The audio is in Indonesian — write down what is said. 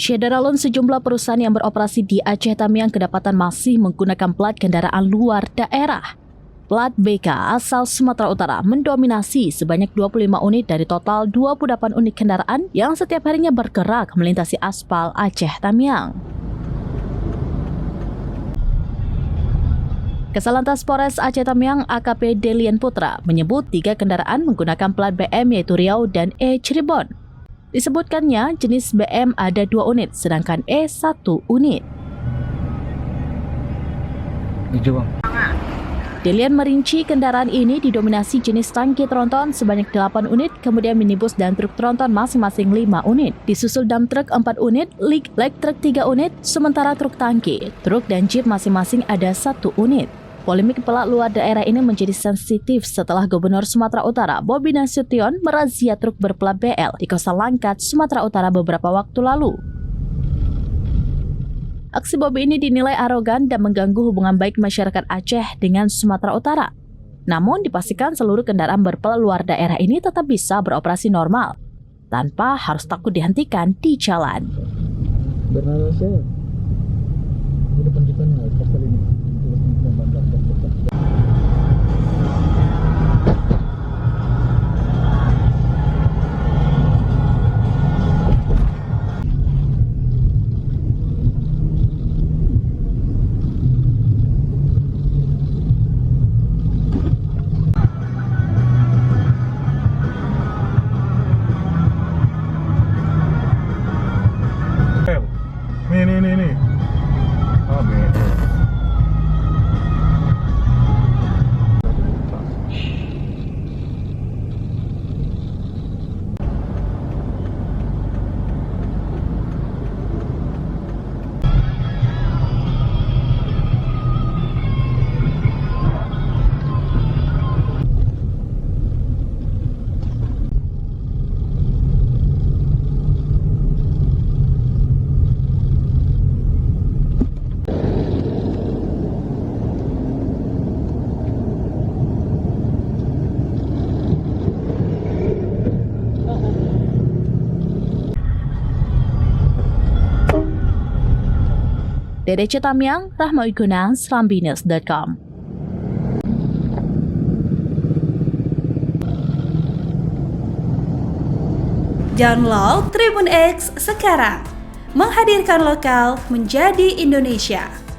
Syederalun sejumlah perusahaan yang beroperasi di Aceh Tamiang kedapatan masih menggunakan plat kendaraan luar daerah. Plat BK asal Sumatera Utara mendominasi sebanyak 25 unit dari total 28 unit kendaraan yang setiap harinya bergerak melintasi aspal Aceh Tamiang. Kasalantas Polres Aceh Tamiang AKP Delian Putra menyebut 3 kendaraan menggunakan plat BM yaitu Riau dan E Cirebon. Disebutkannya jenis BM ada 2 unit sedangkan E 1 unit. Delian merinci kendaraan ini didominasi jenis tangki tronton sebanyak 8 unit, kemudian minibus dan truk tronton masing-masing 5 unit. Disusul dump truck 4 unit, light truck 3 unit, sementara truk tangki, truk dan jeep masing-masing ada 1 unit. Polemik plat luar daerah ini menjadi sensitif setelah Gubernur Sumatera Utara Bobi Nasution merazia truk berplat BL di Kawasan Langkat, Sumatera Utara beberapa waktu lalu. Aksi Bobi ini dinilai arogan dan mengganggu hubungan baik masyarakat Aceh dengan Sumatera Utara. Namun dipastikan seluruh kendaraan berplat luar daerah ini tetap bisa beroperasi normal, tanpa harus takut dihentikan di jalan. Nih. Oh, DDC Tamiang, Rahma Wiguna, Srambinews.com. Download Tribun X sekarang, menghadirkan lokal menjadi Indonesia.